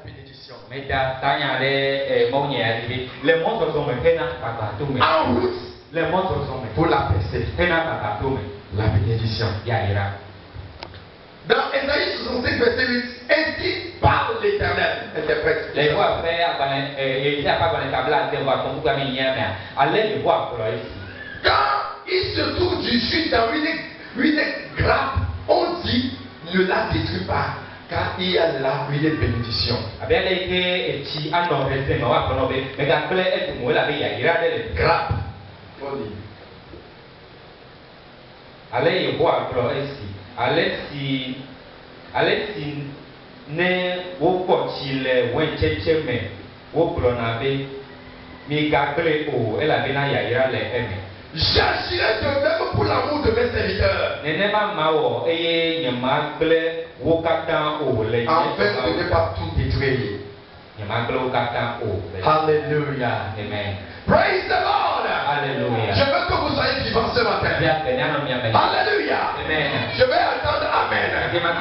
bénédiction. Les monstres sont En route les monstres sont pour la percer. La bénédiction. Dans Ésaïe 65, verset 8, ainsi parle l'Éternel. Interprète. Quand il se trouve du sud dans une grappe, on dit ne la détruis pas, car il y a là une bénédiction. Grappe. On dit. Alexis ne wokochi le wencheche me woklona be mi gagle o elabena yayira le eme. J'agirai de même pour l'amour de mes serviteurs. Nenema mawo eye nyema gble wokata o le Afin de ne pas tout détruire. Nyema gble wokata o. Hallelujah. Amen. Praise the Lord. Alléluia. Je veux que vous soyez vivants ce matin. Alléluia. Amen. Je vais attendre Amen. Alléluia.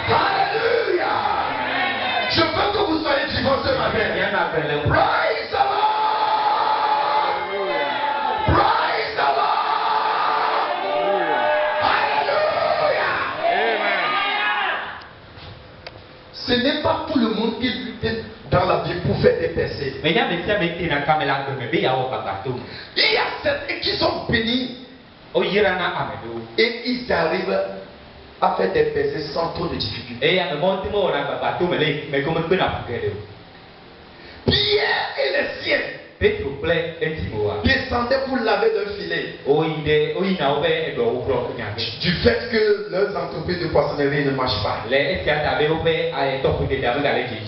Je veux que vous soyez vivants ce matin. Praise the Lord. Praise the Lord. Alléluia. Ce n'est pas tout le monde qui lutte dans la vie pour faire des percées. Il y a certains qui sont bénis et ils arrivent à faire des percées sans trop de difficultés. Pierre et les siens descendaient pour laver leur filet. Du fait que leurs entreprises de poissonnerie ne marchent pas.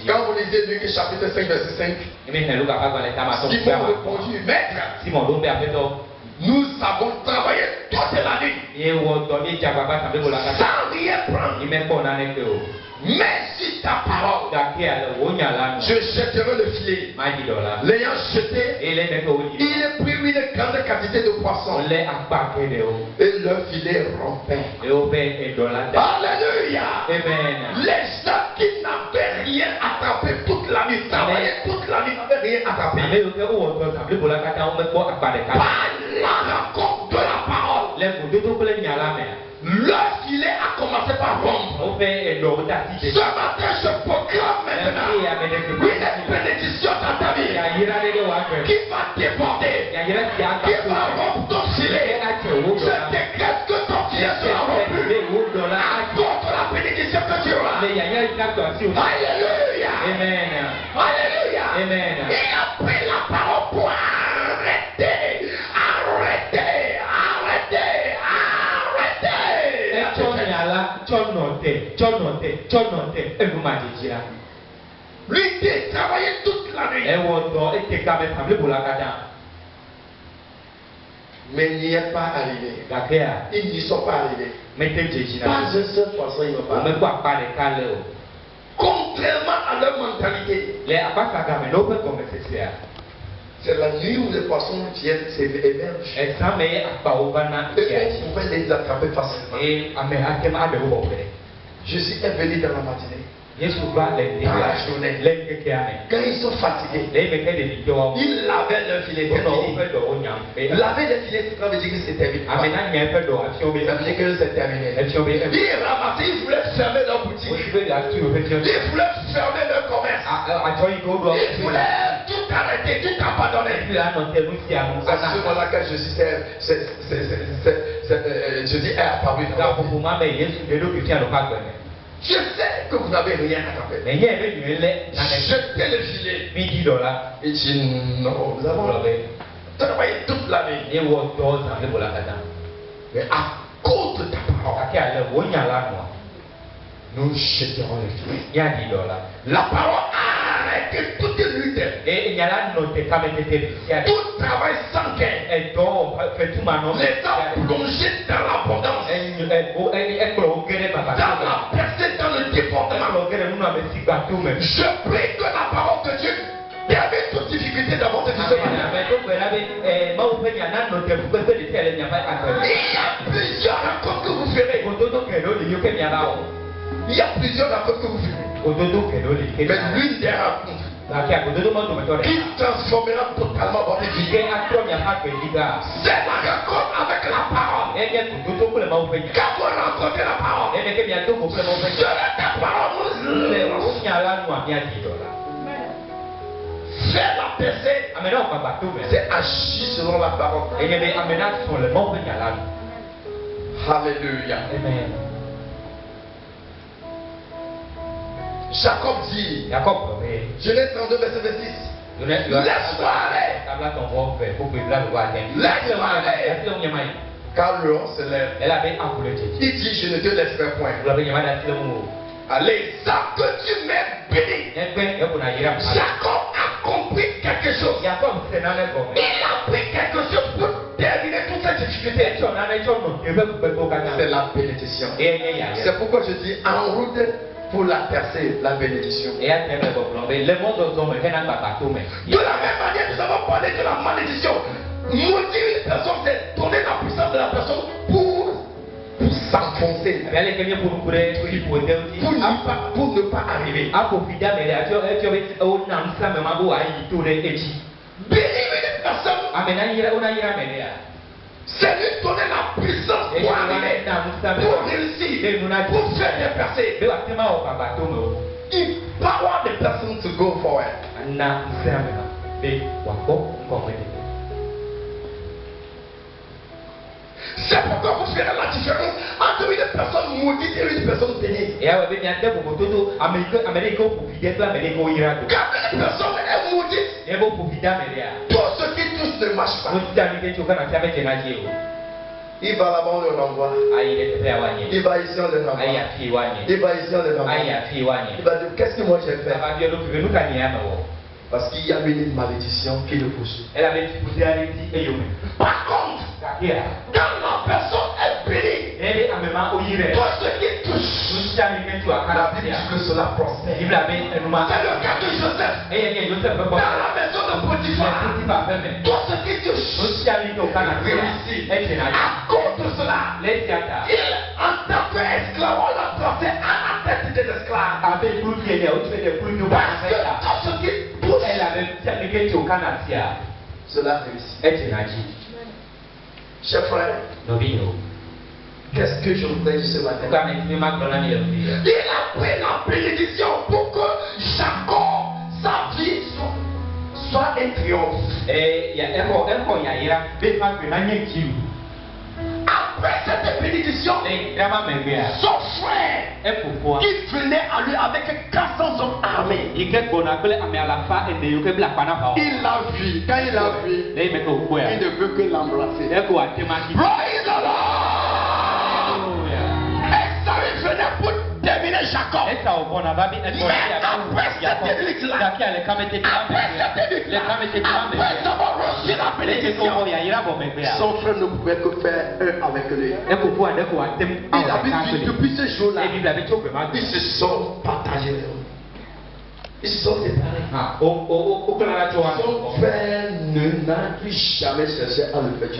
Quand vous lisez Luc chapitre 5 verset 5, Simon répondit, Maître, nous avons travaillé toute la nuit sans rien prendre. Mais si ta parole, je jetterai le filet. L'ayant jeté, il prit une grande quantité de poissons. Et leur filet rompait. Alléluia. Amen. Les gens qui n'avaient rien attrapé toute la nuit, travaillaient toute la nuit, n'avaient rien attrapé. Par la rencontre de la parole, leur filet a commencé par rompre. Ce matin, je proclame maintenant une bénédiction dans ta vie qui va déborder, qui va rompre ton filet. Je décrète que ton filet sera rompu à cause de la bénédiction que tu auras. Alléluia. Amen. Alléluia. Amen. Et après la parole pour arrêter. Lui qui travaillait toute la nuit. Mais il n'y est pas arrivé. Ils n'y sont pas arrivés. Pas un seul poisson, ils n'ont pas arrivé. Contrairement à leur mentalité. C'est la nuit où les poissons viennent s'émergent. Et on pouvait les attraper facilement. Jésus est venu dans la matinée. Dans la journée. Quand ils sont fatigués, ils lavaient leur filet. Laver les filets, ça veut dire que c'est terminé. Ça veut dire que c'est terminé. Ils ramassaient, ils voulaient fermer leur boutique. Ils voulaient fermer leur commerce. Ils voulaient tout arrêter, tout abandonner. À ce moment-là, quand Jésus est apparu dans la vie. Je sais que vous n'avez rien attrapé. Jetez le filet. Il dit non, nous avons travaillé toute la nuit. Mais à cause de ta parole, nous jeterons le filet. La parole a arrêté toute lutte. Tout travail sans gain. Les hommes plongés dans l'abondance. Dans la percée, dans le déportement. Je prie que la parole de Dieu permet toute difficulté dans votre vie ce matin. Il y a plusieurs rencontres que vous ferez. Il y a plusieurs rencontres que vous ferez. Mais l'une des rencontres qui transformera totalement votre vie. C'est la rencontre avec la parole. Quand vous rencontrez la parole, selon ta parole, faire la percée, c'est agir selon la parole. Alléluia. Amen. Jacob dit, Genèse 32, verset 26. Laisse-moi aller. Laisse-moi aller. Car le lion se lève. Il dit, je ne te laisserai point. Allez, ça que tu m'aies béni. Jacob a compris quelque chose. Il a pris quelque chose pour terminer toute cette difficulté. C'est la bénédiction. C'est pourquoi je dis en route pour la percée, la bénédiction. De la même manière, nous avons parlé de la malédiction. Maudire une personne, c'est donner la puissance de la personne pour s'enfoncer. Pour ne pas arriver. Bénir une personne, c'est lui donner la puissance pour arriver, pour réussir, pour faire des percées. Empower the person to go forward. C'est pourquoi vous ferez la différence entre une personne maudite et une personne bénie. Quand une personne est maudite, tout ce qui touche ne marche pas. Il va là-bas, on le renvoie. Il va ici, on le renvoie. Il va ici, on le renvoie. Il va dire, qu'est-ce que moi j'ai fait? Parce qu'il y a une malédiction qui le poursuit. Par contre, quand la personne est bénie, tout ce qui touche, la Bible dit que cela prospère. C'est le cas de Joseph. Dans la maison de Potiphar, tout ce qui touche réussit. À cause de cela, il, en tant qu'esclave, on l'a placé à la tête des esclaves. Parce que tout ce qui pousse, cela réussit. Chers frères, qu'est-ce que je voudrais dire ce matin? Il a pris la bénédiction pour que Jacob, sa vie, soit un triomphe. Après cette bénédiction, son frère, il venait à lui avec 400 hommes armés. Il l'a vu. Quand il l'a vu, il ne veut que l'embrasser. Praise the Lord. Esaü venait pour terminer Jacob. Mais après cette élite-là, après avoir reçu la bénédiction, son frère ne pouvait que faire un avec lui. Il avait dit depuis ce jour-là, ils se sont partagés. Ils se sont séparés. Son frère n'a plus jamais cherché à le faire.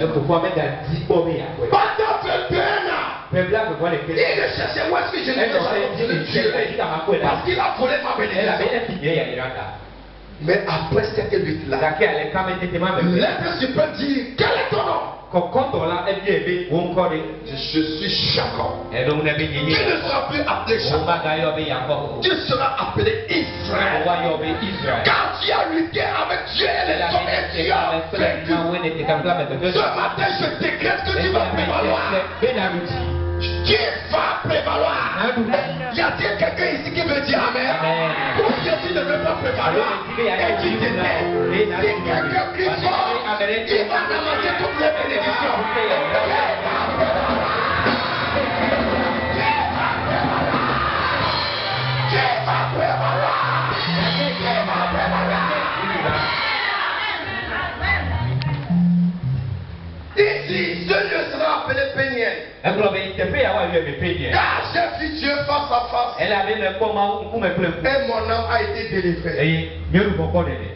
Pendant 21 ans, il ne cherchait où est-ce que je ne peux pas parce qu'il a volé ma bénédiction. Mais après cette lutte-là, l'être suprême dit, quel est ton nom? Je suis Jacob. Tu ne seras plus appelé Jacob. Tu seras appelé Israël. Car tu as lutté avec Dieu et les hommes et tu as vaincu. Ce matin, je décrète que tu vas prévaloir. Tu vas prévaloir. Y a-t-il quelqu'un ici qui veut dire Amen? Pour que tu ne veux pas prévaloir et tu t'étais. Si quelqu'un crie fort, il va ramasser toutes les bénédictions. Qui va prévaloir? Ici, ce lieu sera appelé Péniel. Car j'ai vu Dieu face à face. Et mon âme a été délivrée.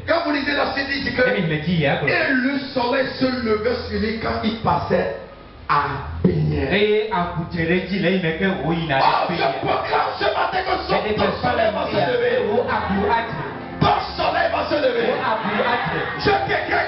Quand vous lisez la suite, il dit que et le soleil se levait sur lui quand il passait à Péniel. Oh, je proclame ce matin que son soleil va se lever. Ton soleil va Je décrète